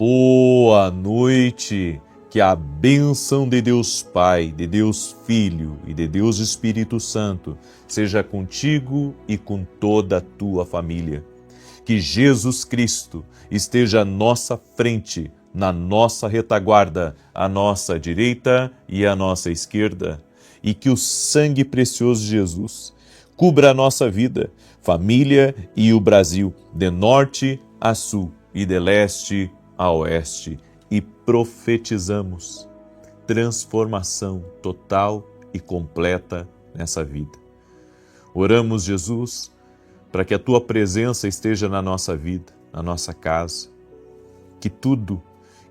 Boa noite, que a bênção de Deus Pai, de Deus Filho e de Deus Espírito Santo seja contigo e com toda a tua família. Que Jesus Cristo esteja à nossa frente, na nossa retaguarda, à nossa direita e à nossa esquerda, e que o sangue precioso de Jesus cubra a nossa vida, família e o Brasil, de norte a sul e de leste a oeste, e profetizamos transformação total e completa nessa vida. Oramos, Jesus, para que a tua presença esteja na nossa vida, na nossa casa, que tudo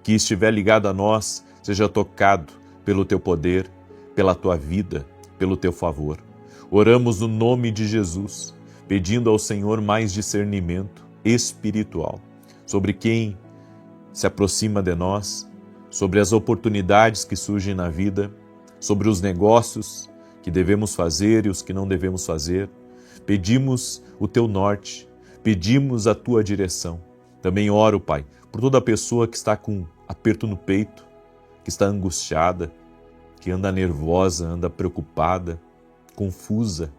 que estiver ligado a nós seja tocado pelo teu poder, pela tua vida, pelo teu favor. Oramos no nome de Jesus, pedindo ao Senhor mais discernimento espiritual sobre quem se aproxima de nós, sobre as oportunidades que surgem na vida, sobre os negócios que devemos fazer e os que não devemos fazer. Pedimos o teu norte, pedimos a tua direção. Também oro, Pai, por toda pessoa que está com aperto no peito, que está angustiada, que anda nervosa, anda preocupada, confusa.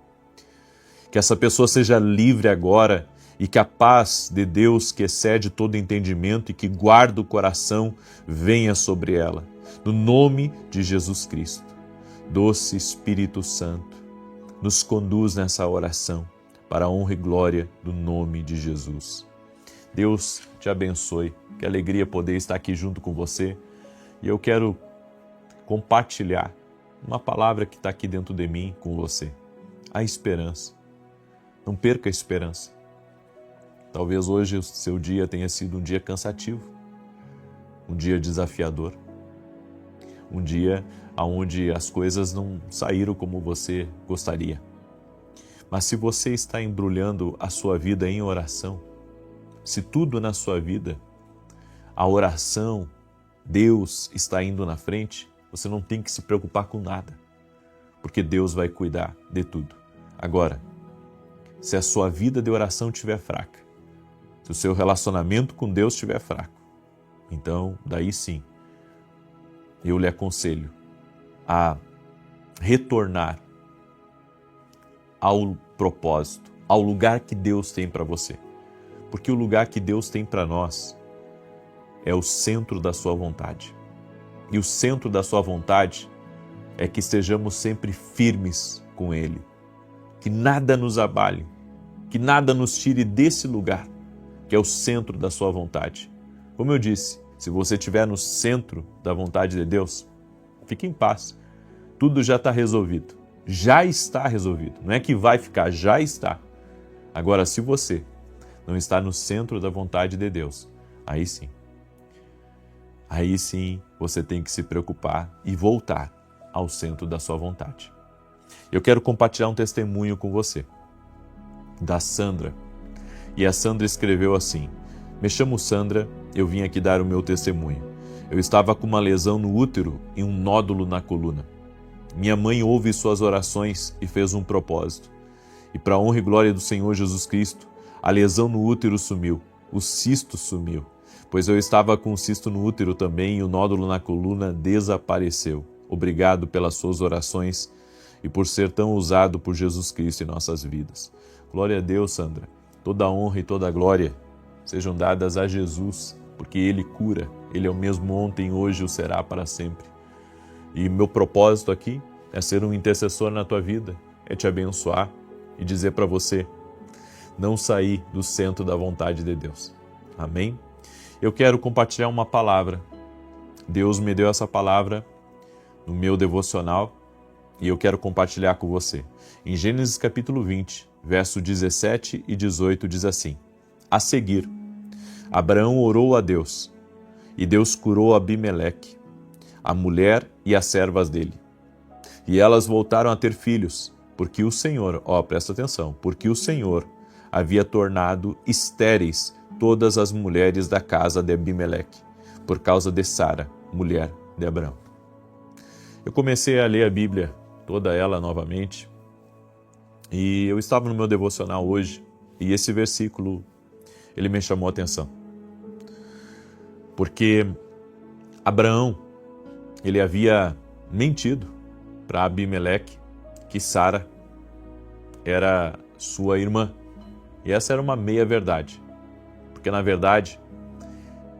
Que essa pessoa seja livre agora e que a paz de Deus, que excede todo entendimento e que guarda o coração, venha sobre ela. No nome de Jesus Cristo. Doce Espírito Santo, nos conduz nessa oração para a honra e glória do nome de Jesus. Deus te abençoe. Que alegria poder estar aqui junto com você. E eu quero compartilhar uma palavra que está aqui dentro de mim com você. A esperança. Não perca a esperança. Talvez hoje o seu dia tenha sido um dia cansativo, um dia desafiador, um dia onde as coisas não saíram como você gostaria. Mas se você está embrulhando a sua vida em oração, se tudo na sua vida, a oração, Deus está indo na frente, você não tem que se preocupar com nada, porque Deus vai cuidar de tudo. Agora, se a sua vida de oração estiver fraca, se o seu relacionamento com Deus estiver fraco, então, daí sim, eu lhe aconselho a retornar ao propósito, ao lugar que Deus tem para você. Porque o lugar que Deus tem para nós é o centro da sua vontade. E o centro da sua vontade é que estejamos sempre firmes com Ele. Que nada nos abale, que nada nos tire desse lugar, que é o centro da sua vontade. Como eu disse, se você estiver no centro da vontade de Deus, fique em paz. Tudo já está resolvido. Já está resolvido. Não é que vai ficar, já está. Agora, se você não está no centro da vontade de Deus, aí sim você tem que se preocupar e voltar ao centro da sua vontade. Eu quero compartilhar um testemunho com você, da Sandra. E a Sandra escreveu assim: me chamo Sandra, eu vim aqui dar o meu testemunho. Eu estava com uma lesão no útero e um nódulo na coluna. Minha mãe ouve suas orações e fez um propósito. E para a honra e glória do Senhor Jesus Cristo, a lesão no útero sumiu, o cisto sumiu, pois eu estava com um cisto no útero também e o nódulo na coluna desapareceu. Obrigado pelas suas orações e por ser tão usado por Jesus Cristo em nossas vidas. Glória a Deus, Sandra. Toda a honra e toda a glória sejam dadas a Jesus, porque Ele cura. Ele é o mesmo ontem, hoje e o será para sempre. E meu propósito aqui é ser um intercessor na tua vida, é te abençoar e dizer para você não sair do centro da vontade de Deus. Amém? Eu quero compartilhar uma palavra. Deus me deu essa palavra no meu devocional e eu quero compartilhar com você. Em Gênesis capítulo 20, verso 17 e 18 diz assim: a seguir, Abraão orou a Deus e Deus curou Abimeleque, a mulher e as servas dele. E elas voltaram a ter filhos, porque o Senhor, presta atenção, porque o Senhor havia tornado estéreis todas as mulheres da casa de Abimeleque, por causa de Sara, mulher de Abraão. Eu comecei a ler a Bíblia, toda ela novamente, e eu estava no meu devocional hoje, e esse versículo, ele me chamou a atenção. Porque Abraão, ele havia mentido para Abimeleque que Sara era sua irmã. E essa era uma meia-verdade. Porque, na verdade,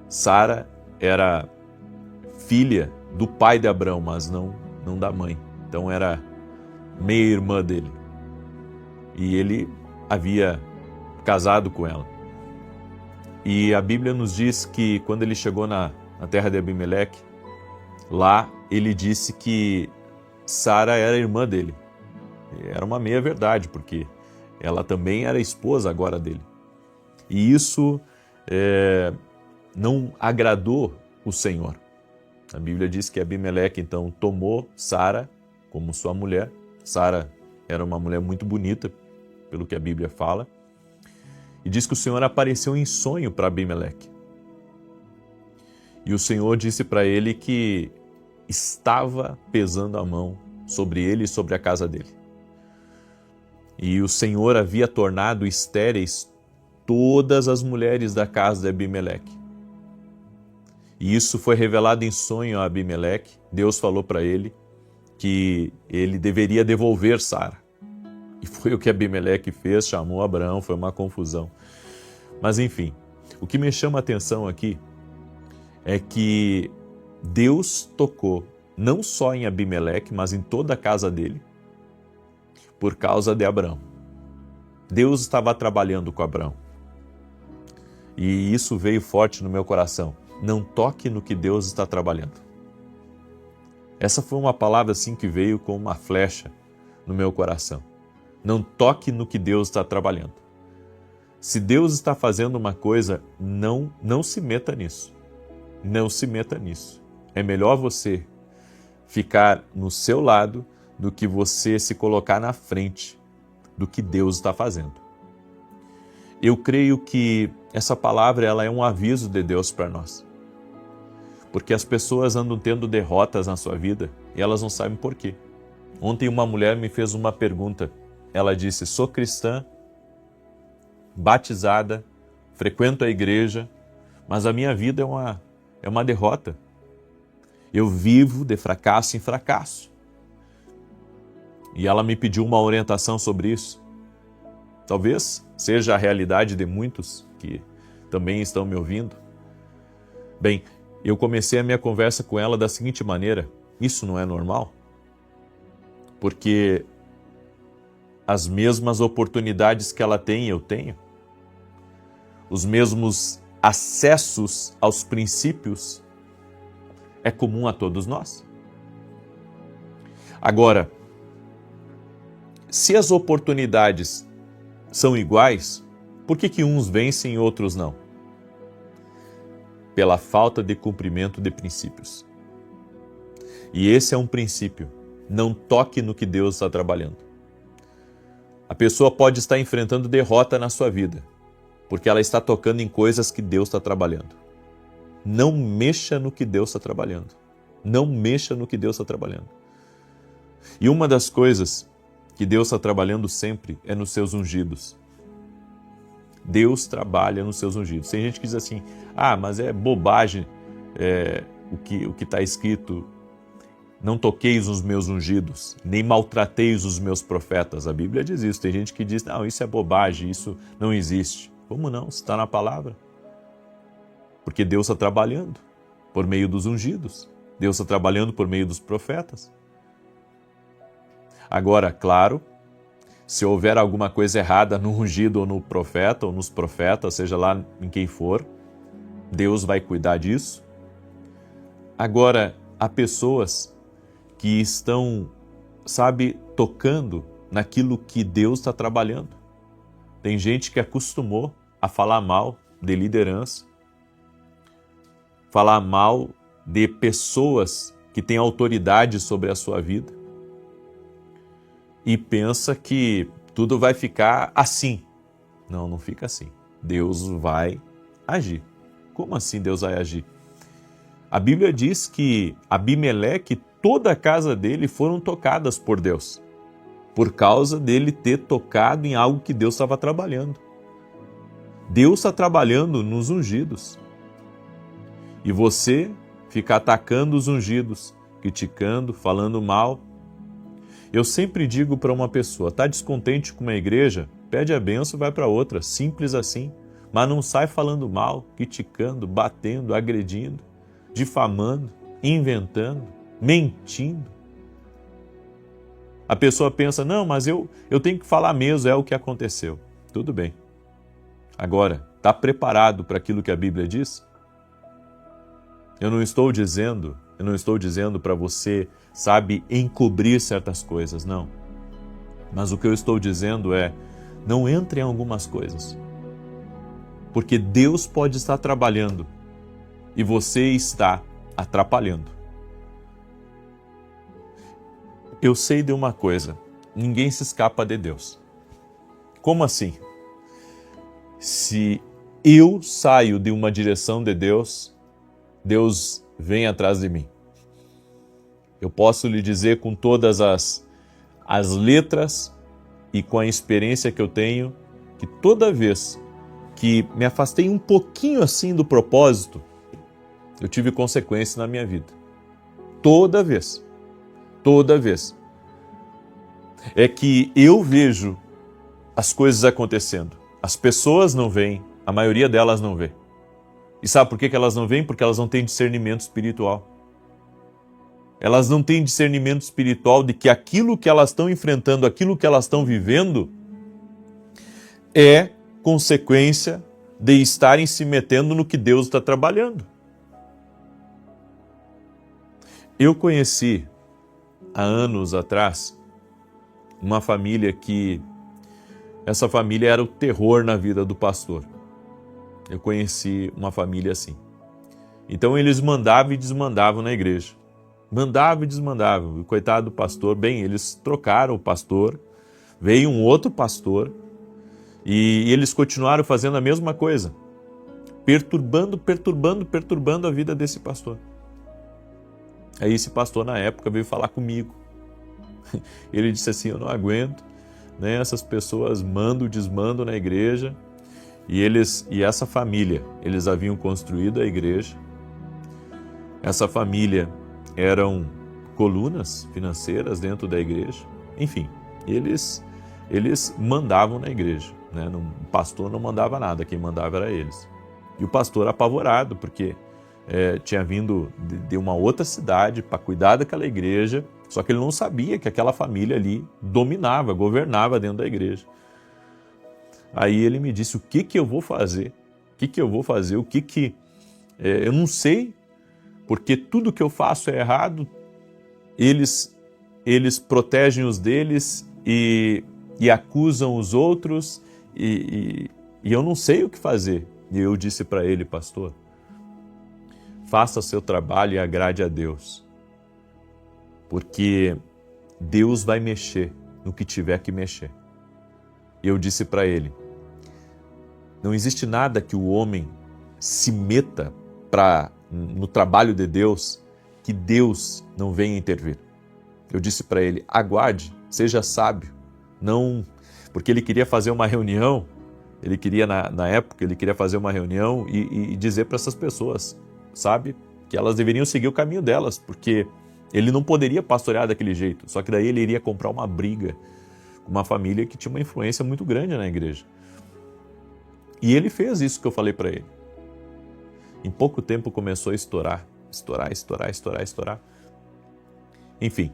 Sara era filha do pai de Abraão, mas não da mãe. Então era meia-irmã dele. E ele havia casado com ela. E a Bíblia nos diz que quando ele chegou na terra de Abimeleque, lá ele disse que Sara era irmã dele. E era uma meia-verdade, porque ela também era esposa agora dele. E isso não agradou o Senhor. A Bíblia diz que Abimeleque então tomou Sara como sua mulher. Sara era uma mulher muito bonita, pelo que a Bíblia fala. E diz que o Senhor apareceu em sonho para Abimeleque. E o Senhor disse para ele que estava pesando a mão sobre ele e sobre a casa dele. E o Senhor havia tornado estéreis todas as mulheres da casa de Abimeleque. E isso foi revelado em sonho a Abimeleque. Deus falou para ele que ele deveria devolver Sara. E foi o que Abimeleque fez, chamou Abraão, foi uma confusão. Mas enfim, o que me chama a atenção aqui é que Deus tocou não só em Abimeleque, mas em toda a casa dele, por causa de Abraão. Deus estava trabalhando com Abraão. E isso veio forte no meu coração. Não toque no que Deus está trabalhando. Essa foi uma palavra assim que veio como uma flecha no meu coração. Não toque no que Deus está trabalhando. Se Deus está fazendo uma coisa, não se meta nisso. Não se meta nisso. É melhor você ficar no seu lado do que você se colocar na frente do que Deus está fazendo. Eu creio que essa palavra ela é um aviso de Deus para nós. Porque as pessoas andam tendo derrotas na sua vida e elas não sabem por quê. Ontem uma mulher me fez uma pergunta. Ela disse, sou cristã, batizada, frequento a igreja, mas a minha vida é uma derrota. Eu vivo de fracasso em fracasso. E ela me pediu uma orientação sobre isso. Talvez seja a realidade de muitos que também estão me ouvindo. Bem, eu comecei a minha conversa com ela da seguinte maneira, isso não é normal? Porque as mesmas oportunidades que ela tem, eu tenho. Os mesmos acessos aos princípios é comum a todos nós. Agora, se as oportunidades são iguais, por que uns vencem e outros não? Pela falta de cumprimento de princípios. E esse é um princípio. Não toque no que Deus está trabalhando. A pessoa pode estar enfrentando derrota na sua vida, porque ela está tocando em coisas que Deus está trabalhando. Não mexa no que Deus está trabalhando. Não mexa no que Deus está trabalhando. E uma das coisas que Deus está trabalhando sempre é nos seus ungidos. Deus trabalha nos seus ungidos. Tem gente que diz assim, mas é bobagem o que está escrito, não toqueis os meus ungidos, nem maltrateis os meus profetas. A Bíblia diz isso. Tem gente que diz, não, isso é bobagem, isso não existe. Como não? Está na palavra. Porque Deus está trabalhando por meio dos ungidos. Deus está trabalhando por meio dos profetas. Agora, claro, se houver alguma coisa errada no ungido ou no profeta ou nos profetas, seja lá em quem for, Deus vai cuidar disso. Agora, há pessoas que estão, tocando naquilo que Deus está trabalhando. Tem gente que acostumou a falar mal de liderança, falar mal de pessoas que têm autoridade sobre a sua vida e pensa que tudo vai ficar assim. Não, não fica assim. Deus vai agir. Como assim Deus vai agir? A Bíblia diz que Abimeleque, toda a casa dele foram tocadas por Deus, por causa dele ter tocado em algo que Deus estava trabalhando. Deus está trabalhando nos ungidos. E você fica atacando os ungidos, criticando, falando mal. Eu sempre digo para uma pessoa, está descontente com uma igreja? Pede a bênção e vai para outra, simples assim. Mas não sai falando mal, criticando, batendo, agredindo, difamando, inventando, mentindo. A pessoa pensa, não, mas eu tenho que falar mesmo, é o que aconteceu. Tudo bem. Agora, está preparado para aquilo que a Bíblia diz? Eu não estou dizendo para você, sabe, encobrir certas coisas, não. Mas o que eu estou dizendo é, não entre em algumas coisas. Porque Deus pode estar trabalhando e você está atrapalhando. Eu sei de uma coisa, ninguém se escapa de Deus. Como assim? Se eu saio de uma direção de Deus, Deus vem atrás de mim. Eu posso lhe dizer com todas as letras e com a experiência que eu tenho, que toda vez que me afastei um pouquinho assim do propósito, eu tive consequências na minha vida. Toda vez. É que eu vejo as coisas acontecendo. As pessoas não veem, a maioria delas não vê. E sabe por que elas não veem? Porque elas não têm discernimento espiritual. Elas não têm discernimento espiritual de que aquilo que elas estão enfrentando, aquilo que elas estão vivendo, é consequência de estarem se metendo no que Deus está trabalhando. Eu conheci, há anos atrás, uma família que... Essa família era o terror na vida do pastor. Eu conheci uma família assim. Então eles mandavam e desmandavam na igreja. Mandavam e desmandavam. O coitado do pastor, bem, eles trocaram o pastor, veio um outro pastor e eles continuaram fazendo a mesma coisa. Perturbando a vida desse pastor. Aí esse pastor na época veio falar comigo. Ele disse assim, eu não aguento, né? Essas pessoas mandam, desmandam na igreja e essa família, eles haviam construído a igreja. Essa família eram colunas financeiras dentro da igreja. Enfim, eles mandavam na igreja, né? O pastor não mandava nada, quem mandava era eles. E o pastor apavorado, porque tinha vindo de uma outra cidade para cuidar daquela igreja, só que ele não sabia que aquela família ali dominava, governava dentro da igreja. Aí ele me disse, o que eu vou fazer? Eu não sei, porque tudo que eu faço é errado, eles protegem os deles e acusam os outros e eu não sei o que fazer. E eu disse para ele, pastor, faça seu trabalho e agrade a Deus, porque Deus vai mexer no que tiver que mexer. E eu disse para ele, não existe nada que o homem se meta no trabalho de Deus, que Deus não venha intervir. Eu disse para ele, aguarde, seja sábio, não, porque ele queria fazer uma reunião, ele queria na época, ele queria fazer uma reunião e dizer para essas pessoas, sabe, que elas deveriam seguir o caminho delas, porque ele não poderia pastorear daquele jeito, só que daí ele iria comprar uma briga com uma família que tinha uma influência muito grande na igreja. E ele fez isso que eu falei para ele. Em pouco tempo começou a estourar. Enfim,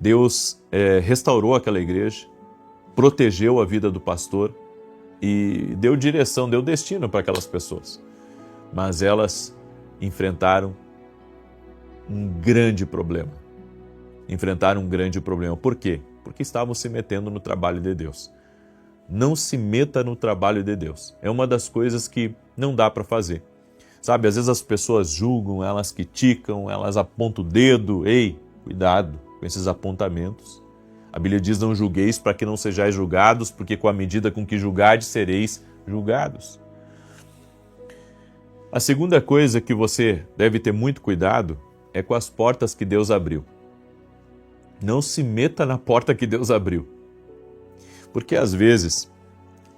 Deus restaurou aquela igreja, protegeu a vida do pastor e deu direção, deu destino para aquelas pessoas. Mas elas enfrentaram um grande problema. Por quê? Porque estavam se metendo no trabalho de Deus. Não se meta no trabalho de Deus. É uma das coisas que não dá para fazer. Sabe, às vezes as pessoas julgam, elas criticam, elas apontam o dedo. Ei, cuidado com esses apontamentos. A Bíblia diz, não julgueis para que não sejais julgados, porque com a medida com que julgardes, sereis julgados. A segunda coisa que você deve ter muito cuidado é com as portas que Deus abriu. Não se meta na porta que Deus abriu. Porque às vezes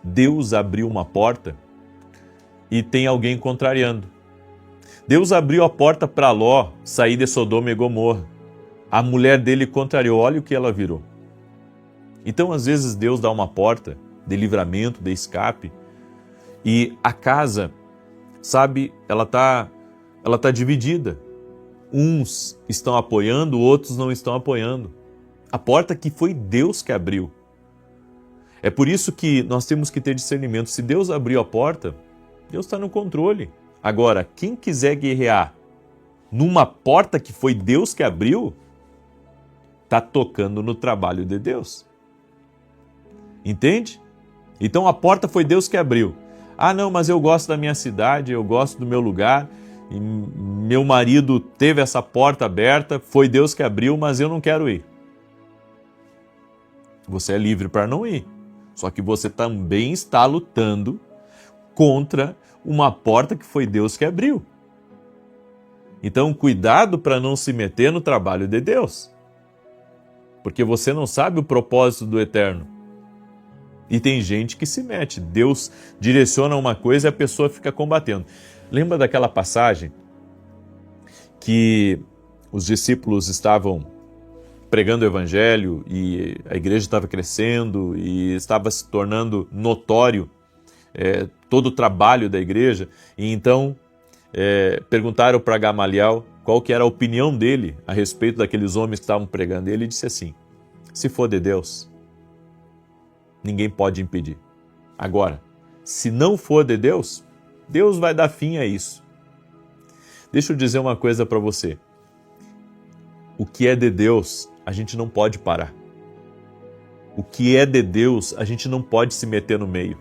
Deus abriu uma porta e tem alguém contrariando. Deus abriu a porta para Ló sair de Sodoma e Gomorra. A mulher dele contrariou, olha o que ela virou. Então, às vezes, Deus dá uma porta de livramento, de escape, e a casa, sabe, ela tá dividida. Uns estão apoiando, outros não estão apoiando. A porta que foi Deus que abriu. É por isso que nós temos que ter discernimento. Se Deus abriu a porta, Deus está no controle. Agora, quem quiser guerrear numa porta que foi Deus que abriu, está tocando no trabalho de Deus. Entende? Então a porta foi Deus que abriu. Ah, não, mas eu gosto da minha cidade, eu gosto do meu lugar, e meu marido teve essa porta aberta, foi Deus que abriu, mas eu não quero ir. Você é livre para não ir. Só que você também está lutando contra uma porta que foi Deus que abriu. Então, cuidado para não se meter no trabalho de Deus. Porque você não sabe o propósito do Eterno. E tem gente que se mete. Deus direciona uma coisa e a pessoa fica combatendo. Lembra daquela passagem que os discípulos estavam pregando o evangelho e a igreja estava crescendo e estava se tornando notório todo o trabalho da igreja, e então perguntaram para Gamaliel qual que era a opinião dele a respeito daqueles homens que estavam pregando, e ele disse assim: se for de Deus, ninguém pode impedir. Agora, se não for de Deus, Deus vai dar fim a isso. Deixa eu dizer uma coisa para você. O que é de Deus, a gente não pode parar. O que é de Deus, a gente não pode se meter no meio.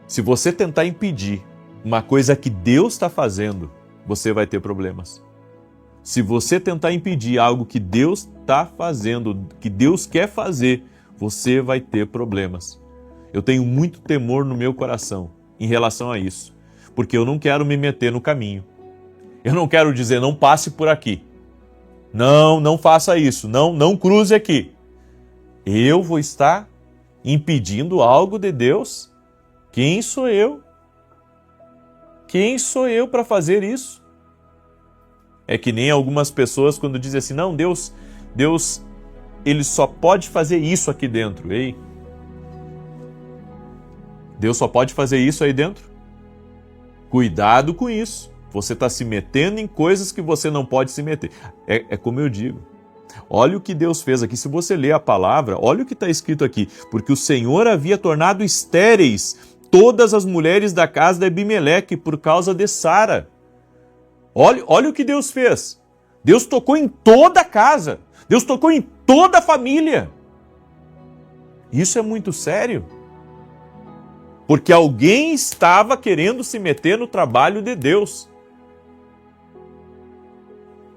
Se você tentar impedir uma coisa que Deus está fazendo, você vai ter problemas. Se você tentar impedir algo que Deus está fazendo, que Deus quer fazer, você vai ter problemas. Eu tenho muito temor no meu coração em relação a isso, porque eu não quero me meter no caminho. Eu não quero dizer, não passe por aqui. Não faça isso. Não cruze aqui. Eu vou estar impedindo algo de Deus? Quem sou eu? Quem sou eu para fazer isso? É que nem algumas pessoas quando dizem assim, não, Deus, Ele só pode fazer isso aqui dentro. Ei, Deus só pode fazer isso aí dentro? Cuidado com isso. Você está se metendo em coisas que você não pode se meter. É como eu digo. Olha o que Deus fez aqui. Se você ler a palavra, olha o que está escrito aqui. Porque o Senhor havia tornado estéreis todas as mulheres da casa de Abimeleque por causa de Sara. Olha o que Deus fez. Deus tocou em toda a casa. Deus tocou em toda a família. Isso é muito sério. Porque alguém estava querendo se meter no trabalho de Deus.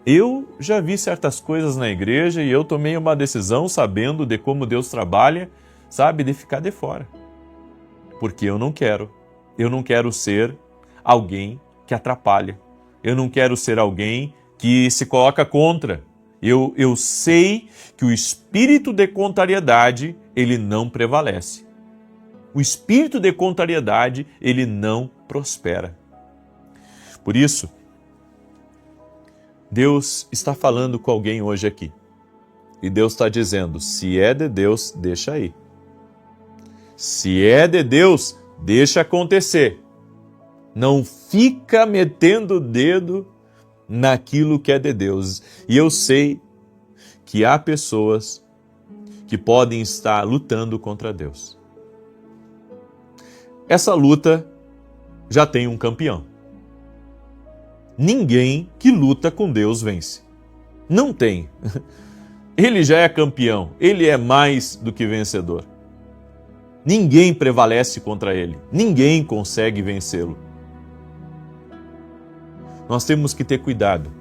Eu já vi certas coisas na igreja e eu tomei uma decisão sabendo de como Deus trabalha, sabe, de ficar de fora. Porque eu não quero ser alguém que atrapalha. Eu não quero ser alguém que se coloca contra. Eu sei que o espírito de contrariedade, ele não prevalece. O espírito de contrariedade, ele não prospera. Por isso, Deus está falando com alguém hoje aqui. E Deus está dizendo, se é de Deus, deixa aí. Se é de Deus, deixa acontecer. Não fica metendo o dedo naquilo que é de Deus. E eu sei que há pessoas que podem estar lutando contra Deus. Essa luta já tem um campeão. Ninguém que luta com Deus vence. Não tem. Ele já é campeão. Ele é mais do que vencedor. Ninguém prevalece contra ele. Ninguém consegue vencê-lo. Nós temos que ter cuidado.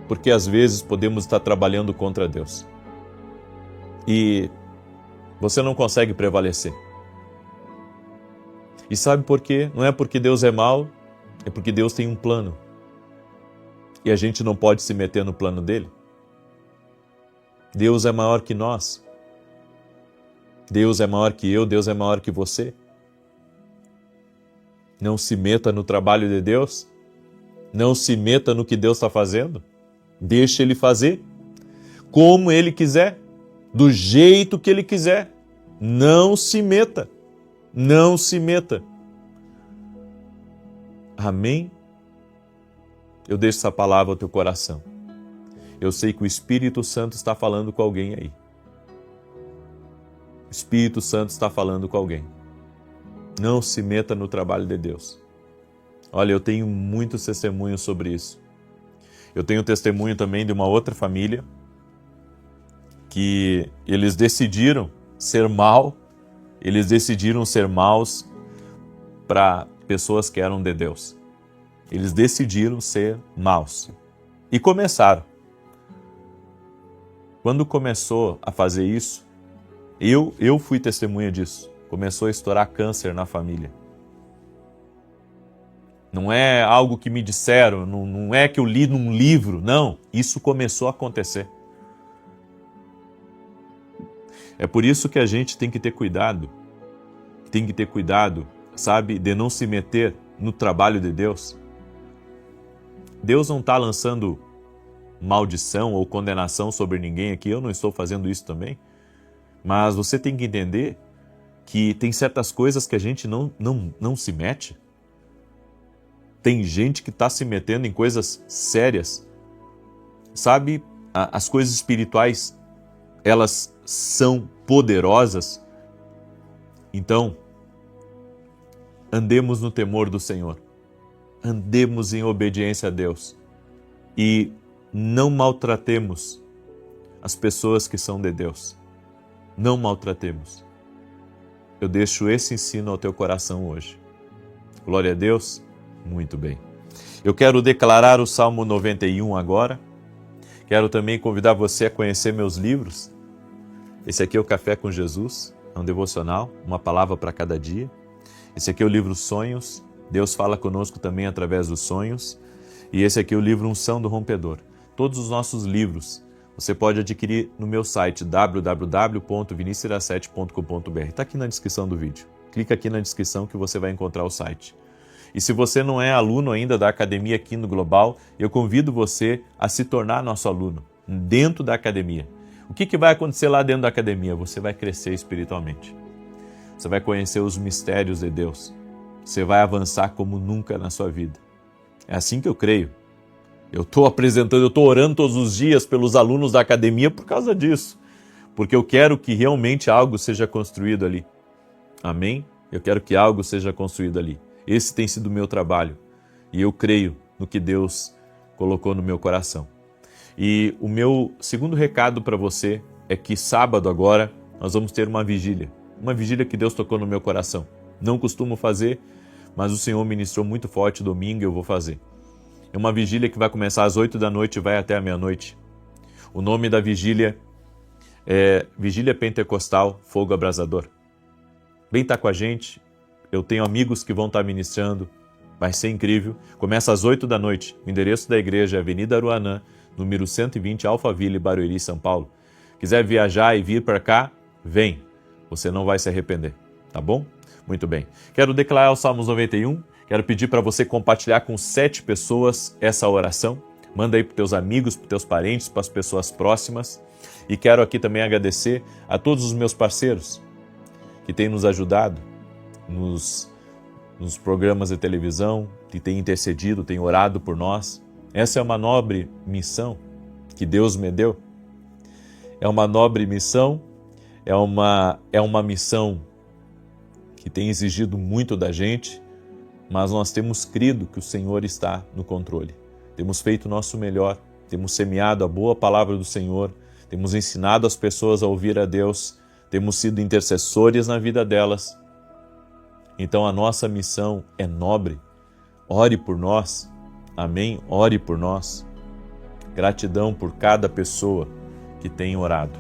Porque às vezes podemos estar trabalhando contra Deus. E você não consegue prevalecer. E sabe por quê? Não é porque Deus é mau, é porque Deus tem um plano. E a gente não pode se meter no plano dele. Deus é maior que nós. Deus é maior que eu, Deus é maior que você. Não se meta no trabalho de Deus. Não se meta no que Deus está fazendo. Deixe Ele fazer como Ele quiser, do jeito que Ele quiser. Não se meta. Não se meta. Amém? Eu deixo essa palavra ao teu coração. Eu sei que o Espírito Santo está falando com alguém aí. O Espírito Santo está falando com alguém. Não se meta no trabalho de Deus. Olha, eu tenho muitos testemunhos sobre isso. Eu tenho testemunho também de uma outra família que eles decidiram ser maus para pessoas que eram de Deus. Eles decidiram ser maus. E começaram. Quando começou a fazer isso, eu fui testemunha disso. Começou a estourar câncer na família. Não é algo que me disseram, não é que eu li num livro, não. Isso começou a acontecer. É por isso que a gente tem que ter cuidado. Tem que ter cuidado, sabe, de não se meter no trabalho de Deus. Deus não está lançando maldição ou condenação sobre ninguém aqui. Eu não estou fazendo isso também. Mas você tem que entender que tem certas coisas que a gente não se mete. Tem gente que está se metendo em coisas sérias. Sabe, as coisas espirituais, elas são poderosas. Então, andemos no temor do Senhor. Andemos em obediência a Deus. E não maltratemos as pessoas que são de Deus. Não maltratemos. Eu deixo esse ensino ao teu coração hoje. Glória a Deus. Muito bem. Eu quero declarar o Salmo 91 agora. Quero também convidar você a conhecer meus livros. Esse aqui é o Café com Jesus, é um devocional, uma palavra para cada dia. Esse aqui é o livro Sonhos. Deus fala conosco também através dos sonhos. E esse aqui é o livro Unção do Rompedor. Todos os nossos livros você pode adquirir no meu site www.vinicius17.com.br. Está aqui na descrição do vídeo. Clica aqui na descrição que você vai encontrar o site. E se você não é aluno ainda da academia aqui no Global, eu convido você a se tornar nosso aluno dentro da academia. O que vai acontecer lá dentro da academia? Você vai crescer espiritualmente. Você vai conhecer os mistérios de Deus. Você vai avançar como nunca na sua vida. É assim que eu creio. Eu estou orando todos os dias pelos alunos da academia por causa disso. Porque eu quero que realmente algo seja construído ali. Amém? Eu quero que algo seja construído ali. Esse tem sido o meu trabalho. E eu creio no que Deus colocou no meu coração. E o meu segundo recado para você é que sábado agora nós vamos ter uma vigília. Uma vigília que Deus tocou no meu coração. Não costumo fazer, mas o Senhor ministrou muito forte domingo e eu vou fazer. É uma vigília que vai começar às 8 da noite e vai até a meia-noite. O nome da vigília é Vigília Pentecostal Fogo Abrasador. Vem estar com a gente. Eu tenho amigos que vão estar ministrando. Vai ser incrível. Começa às 8 da noite. O endereço da igreja é Avenida Aruanã, número 120, Alphaville, Barueri, São Paulo. Quiser viajar e vir para cá, vem. Você não vai se arrepender, tá bom? Muito bem. Quero declarar o Salmos 91. Quero pedir para você compartilhar com 7 pessoas essa oração. Manda aí para os teus amigos, para os teus parentes, para as pessoas próximas. E quero aqui também agradecer a todos os meus parceiros que têm nos ajudado nos programas de televisão, que têm intercedido, têm orado por nós. Essa é uma nobre missão que Deus me deu. É uma nobre missão, é uma missão que tem exigido muito da gente, mas nós temos crido que o Senhor está no controle. Temos feito o nosso melhor, temos semeado a boa palavra do Senhor, temos ensinado as pessoas a ouvir a Deus, temos sido intercessores na vida delas. Então a nossa missão é nobre. Ore por nós. Amém? Ore por nós. Gratidão por cada pessoa que tem orado.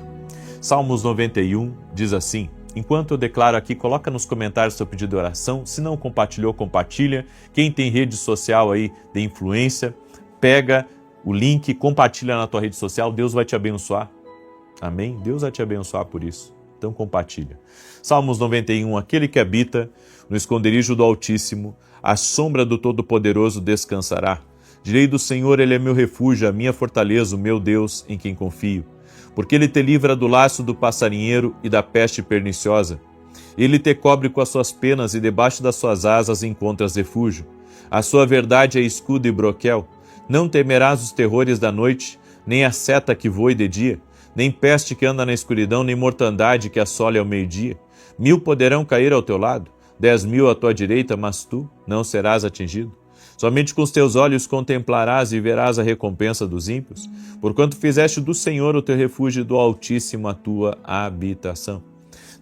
Salmos 91 diz assim: enquanto eu declaro aqui, coloca nos comentários seu pedido de oração. Se não compartilhou, compartilha. Quem tem rede social aí de influência, pega o link, compartilha na tua rede social. Deus vai te abençoar. Amém? Deus vai te abençoar por isso. Então compartilha. Salmos 91, aquele que habita no esconderijo do Altíssimo, à sombra do Todo-Poderoso descansará. Direi do Senhor, Ele é meu refúgio, a minha fortaleza, o meu Deus, em quem confio. Porque Ele te livra do laço do passarinheiro e da peste perniciosa. Ele te cobre com as suas penas e debaixo das suas asas encontras refúgio. A sua verdade é escudo e broquel. Não temerás os terrores da noite, nem a seta que voe de dia, nem peste que anda na escuridão, nem mortandade que assole ao meio-dia. 1000 poderão cair ao teu lado, 10.000 à tua direita, mas tu não serás atingido. Somente com os teus olhos contemplarás e verás a recompensa dos ímpios, porquanto fizeste do Senhor o teu refúgio e do Altíssimo a tua habitação.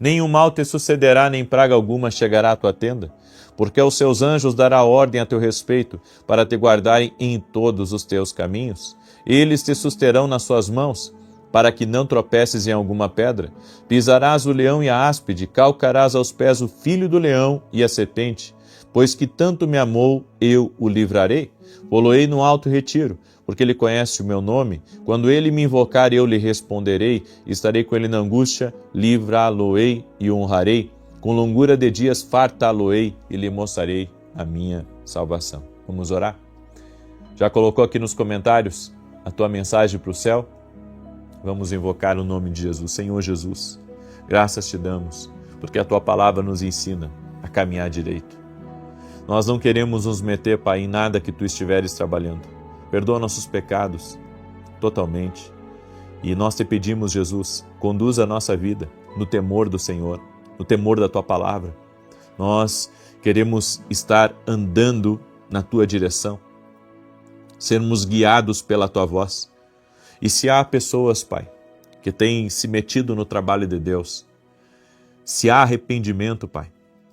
Nenhum mal te sucederá, nem praga alguma chegará à tua tenda, porque aos seus anjos dará ordem a teu respeito, para te guardarem em todos os teus caminhos. Eles te susterão nas suas mãos, para que não tropeces em alguma pedra. Pisarás o leão e a áspide, calcarás aos pés o filho do leão e a serpente. Pois que tanto me amou, eu o livrarei. Poloei no alto retiro, porque ele conhece o meu nome. Quando ele me invocar, eu lhe responderei. Estarei com ele na angústia, livrá-lo-ei e honrarei. Com longura de dias fartá-lo-ei e lhe mostrarei a minha salvação. Vamos orar? Já colocou aqui nos comentários a tua mensagem para o céu? Vamos invocar o nome de Jesus. Senhor Jesus, graças te damos, porque a tua palavra nos ensina a caminhar direito. Nós não queremos nos meter, Pai, em nada que tu estiveres trabalhando. Perdoa nossos pecados totalmente. E nós te pedimos, Jesus, conduza a nossa vida no temor do Senhor, no temor da tua palavra. Nós queremos estar andando na tua direção, sermos guiados pela tua voz. E se há pessoas, Pai, que têm se metido no trabalho de Deus, se há arrependimento, Pai,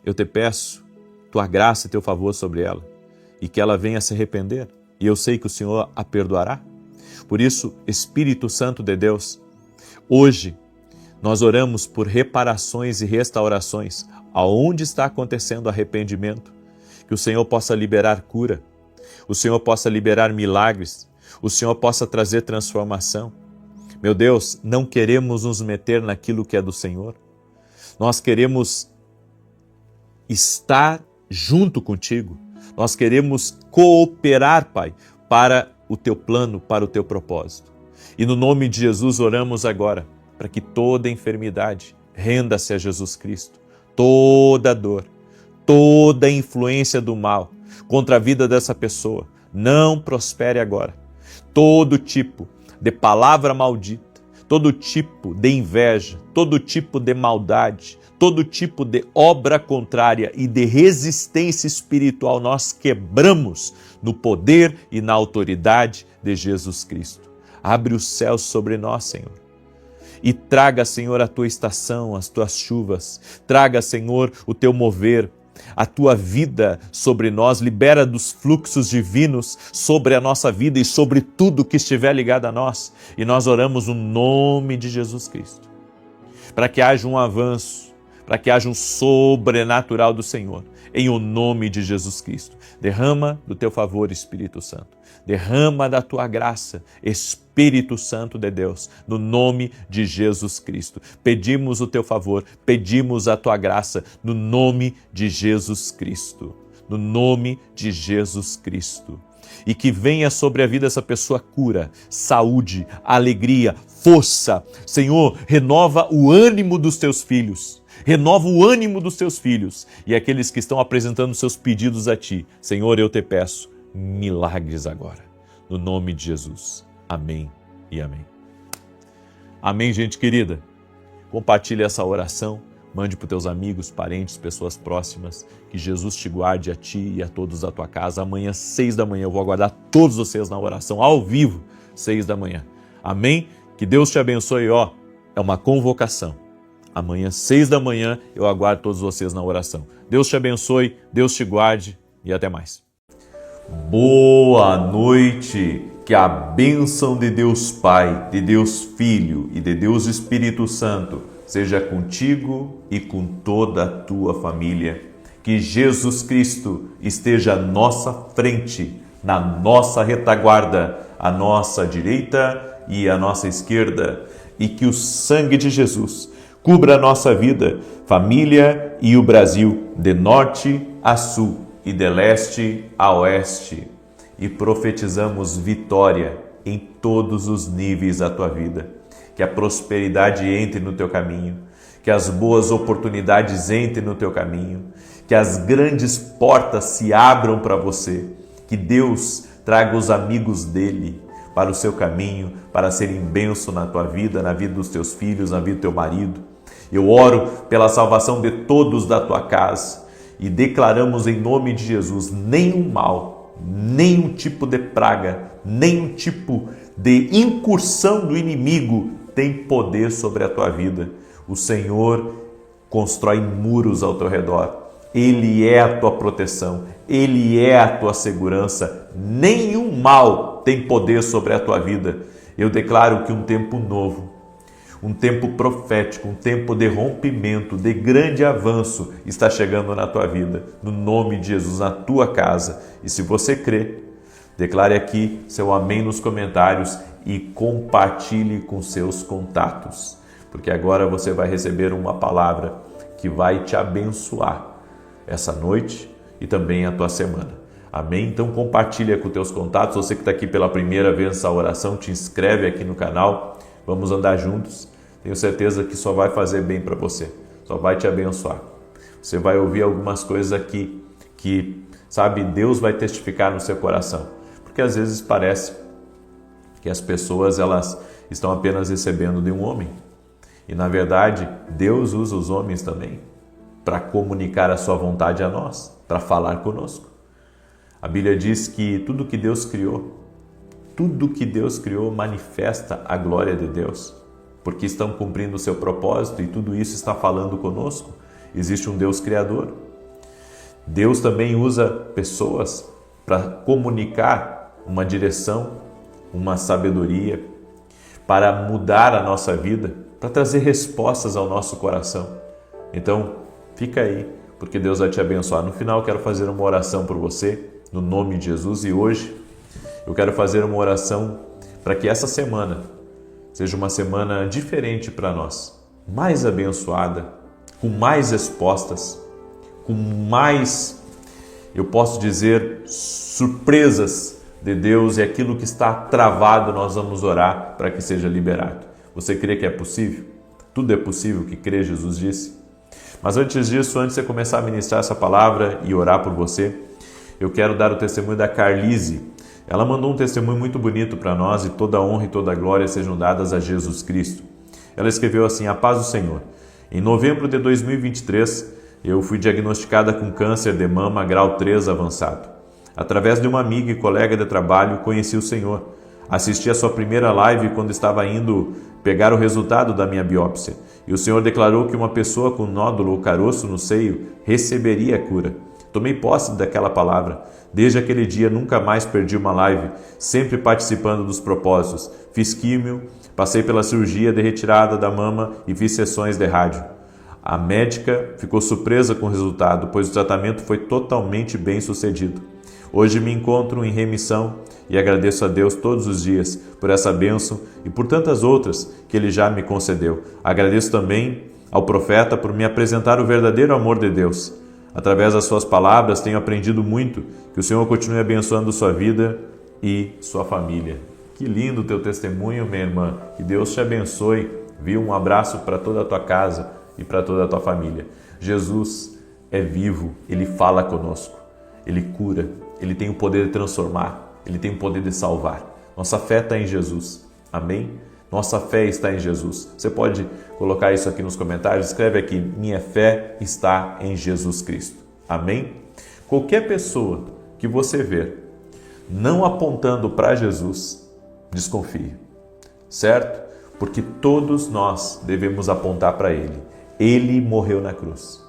eu te peço tua graça e teu favor sobre ela, e que ela venha se arrepender, e eu sei que o Senhor a perdoará. Por isso, Espírito Santo de Deus, hoje nós oramos por reparações e restaurações, aonde está acontecendo arrependimento, que o Senhor possa liberar cura, o Senhor possa liberar milagres, o Senhor possa trazer transformação. Meu Deus, não queremos nos meter naquilo que é do Senhor. Nós queremos estar junto contigo. Nós queremos cooperar, Pai, para o teu plano, para o teu propósito. E no nome de Jesus oramos agora, para que toda enfermidade renda-se a Jesus Cristo. Toda dor, toda influência do mal contra a vida dessa pessoa não prospere agora. Todo tipo de palavra maldita, todo tipo de inveja, todo tipo de maldade, todo tipo de obra contrária e de resistência espiritual nós quebramos no poder e na autoridade de Jesus Cristo. Abre os céus sobre nós, Senhor. E traga, Senhor, a tua estação, as tuas chuvas. Traga, Senhor, o teu mover, a tua vida sobre nós, libera dos fluxos divinos sobre a nossa vida e sobre tudo que estiver ligado a nós. E nós oramos no nome de Jesus Cristo, para que haja um avanço, para que haja um sobrenatural do Senhor, em o nome de Jesus Cristo. Derrama do teu favor, Espírito Santo. Derrama da tua graça, Espírito Santo de Deus, no nome de Jesus Cristo. Pedimos o teu favor, pedimos a tua graça, no nome de Jesus Cristo. No nome de Jesus Cristo. E que venha sobre a vida dessa pessoa cura, saúde, alegria, força. Senhor, renova o ânimo dos teus filhos. Renova o ânimo dos teus filhos e aqueles que estão apresentando seus pedidos a ti. Senhor, eu te peço milagres agora, no nome de Jesus. Amém e amém. Amém, gente querida. Compartilhe essa oração, mande para os teus amigos, parentes, pessoas próximas. Que Jesus te guarde a ti e a todos da tua casa. Amanhã, 6 da manhã, eu vou aguardar todos vocês na oração, ao vivo, 6 da manhã. Amém? Que Deus te abençoe, ó. É uma convocação. Amanhã, 6 da manhã, eu aguardo todos vocês na oração. Deus te abençoe, Deus te guarde e até mais. Boa noite! Que a bênção de Deus Pai, de Deus Filho e de Deus Espírito Santo seja contigo e com toda a tua família. Que Jesus Cristo esteja à nossa frente, na nossa retaguarda, à nossa direita e à nossa esquerda. E que o sangue de Jesus cubra a nossa vida, família e o Brasil, de norte a sul, e de leste a oeste, e profetizamos vitória em todos os níveis da tua vida. Que a prosperidade entre no teu caminho, que as boas oportunidades entrem no teu caminho, que as grandes portas se abram para você, que Deus traga os amigos dele para o seu caminho, para serem bênção na tua vida, na vida dos teus filhos, na vida do teu marido. Eu oro pela salvação de todos da tua casa e declaramos em nome de Jesus: nenhum mal, nenhum tipo de praga, nenhum tipo de incursão do inimigo tem poder sobre a tua vida. O Senhor constrói muros ao teu redor. Ele é a tua proteção, Ele é a tua segurança. Nenhum mal tem poder sobre a tua vida. Eu declaro que um tempo novo, um tempo profético, um tempo de rompimento, de grande avanço está chegando na tua vida, no nome de Jesus, na tua casa. E se você crê, declare aqui seu amém nos comentários e compartilhe com seus contatos, porque agora você vai receber uma palavra que vai te abençoar essa noite e também a tua semana. Amém? Então compartilha com teus contatos. Você que está aqui pela primeira vez nessa oração, te inscreve aqui no canal. Vamos andar juntos. Tenho certeza que só vai fazer bem para você, só vai te abençoar. Você vai ouvir algumas coisas aqui que, sabe, Deus vai testificar no seu coração. Porque às vezes parece que as pessoas elas estão apenas recebendo de um homem. E na verdade, Deus usa os homens também para comunicar a sua vontade a nós, para falar conosco. A Bíblia diz que tudo que Deus criou manifesta a glória de Deus, porque estão cumprindo o seu propósito e tudo isso está falando conosco. Existe um Deus criador. Deus também usa pessoas para comunicar uma direção, uma sabedoria, para mudar a nossa vida, para trazer respostas ao nosso coração. Então, fica aí, porque Deus vai te abençoar. No final, eu quero fazer uma oração por você, no nome de Jesus. E hoje, eu quero fazer uma oração para que essa semana seja uma semana diferente para nós, mais abençoada, com mais respostas, com mais, eu posso dizer, surpresas de Deus, e aquilo que está travado nós vamos orar para que seja liberado. Você crê que é possível? Tudo é possível que crê, Jesus disse. Mas antes disso, antes de você começar a ministrar essa palavra e orar por você, eu quero dar o testemunho da Carlise. Ela mandou um testemunho muito bonito para nós, e toda a honra e toda a glória sejam dadas a Jesus Cristo. Ela escreveu assim: a paz do Senhor. Em novembro de 2023, eu fui diagnosticada com câncer de mama grau 3 avançado. Através de uma amiga e colega de trabalho, conheci o Senhor. Assisti a sua primeira live quando estava indo pegar o resultado da minha biópsia. E o Senhor declarou que uma pessoa com nódulo ou caroço no seio receberia a cura. Tomei posse daquela palavra. Desde aquele dia nunca mais perdi uma live, sempre participando dos propósitos. Fiz químio, passei pela cirurgia de retirada da mama e fiz sessões de rádio. A médica ficou surpresa com o resultado, pois o tratamento foi totalmente bem sucedido. Hoje me encontro em remissão e agradeço a Deus todos os dias por essa bênção e por tantas outras que Ele já me concedeu. Agradeço também ao profeta por me apresentar o verdadeiro amor de Deus. Através das suas palavras tenho aprendido muito. Que o Senhor continue abençoando sua vida e sua família. Que lindo o teu testemunho, minha irmã. Que Deus te abençoe. Viu? Um abraço para toda a tua casa e para toda a tua família. Jesus é vivo, Ele fala conosco, Ele cura, Ele tem o poder de transformar, Ele tem o poder de salvar. Nossa fé está em Jesus. Amém? Nossa fé está em Jesus. Você pode colocar isso aqui nos comentários. Escreve aqui: minha fé está em Jesus Cristo. Amém? Qualquer pessoa que você ver não apontando para Jesus, desconfie. Certo? Porque todos nós devemos apontar para Ele. Ele morreu na cruz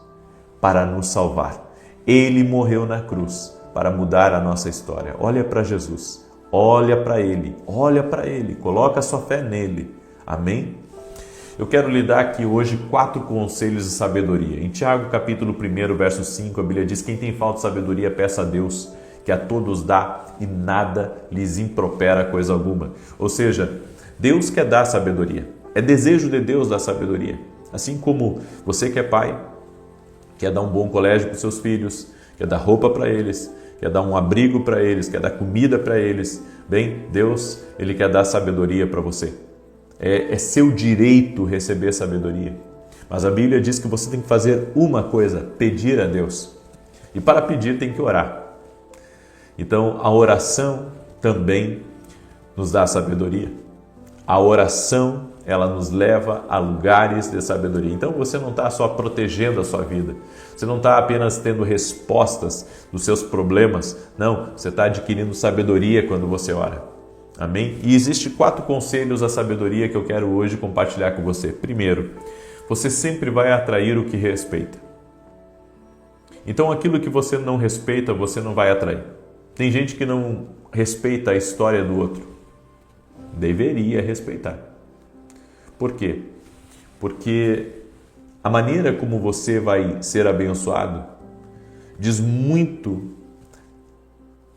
para nos salvar. Ele morreu na cruz para mudar a nossa história. Olha para Jesus. Olha para Ele, coloca a sua fé nele. Amém? Eu quero lhe dar aqui hoje 4 conselhos de sabedoria. Em Tiago, capítulo 1, verso 5, a Bíblia diz: quem tem falta de sabedoria, peça a Deus, que a todos dá e nada lhes impropera coisa alguma. Ou seja, Deus quer dar sabedoria. É desejo de Deus dar sabedoria. Assim como você que é pai, quer dar um bom colégio para os seus filhos, quer dar roupa para eles, quer dar um abrigo para eles, quer dar comida para eles. Bem, Deus, Ele quer dar sabedoria para você. É seu direito receber sabedoria. Mas a Bíblia diz que você tem que fazer uma coisa, pedir a Deus. E para pedir tem que orar. Então, a oração também nos dá sabedoria. A oração, ela nos leva a lugares de sabedoria. Então, você não está só protegendo a sua vida. Você não está apenas tendo respostas dos seus problemas. Não, você está adquirindo sabedoria quando você ora. Amém? E existem 4 conselhos à sabedoria que eu quero hoje compartilhar com você. Primeiro, você sempre vai atrair o que respeita. Então, aquilo que você não respeita, você não vai atrair. Tem gente que não respeita a história do outro. Deveria respeitar. Por quê? Porque a maneira como você vai ser abençoado diz muito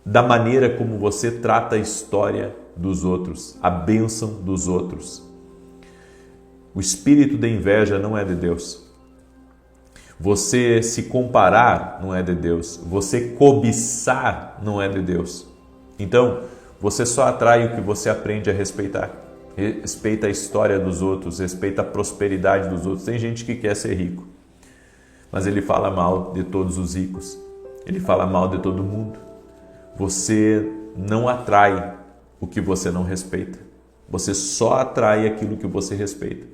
da maneira como você trata a história dos outros, a bênção dos outros. O espírito da inveja não é de Deus. Você se comparar não é de Deus. Você cobiçar não é de Deus. Então, você só atrai o que você aprende a respeitar. Respeita a história dos outros, respeita a prosperidade dos outros. Tem gente que quer ser rico, mas ele fala mal de todos os ricos. Ele fala mal de todo mundo. Você não atrai o que você não respeita. Você só atrai aquilo que você respeita.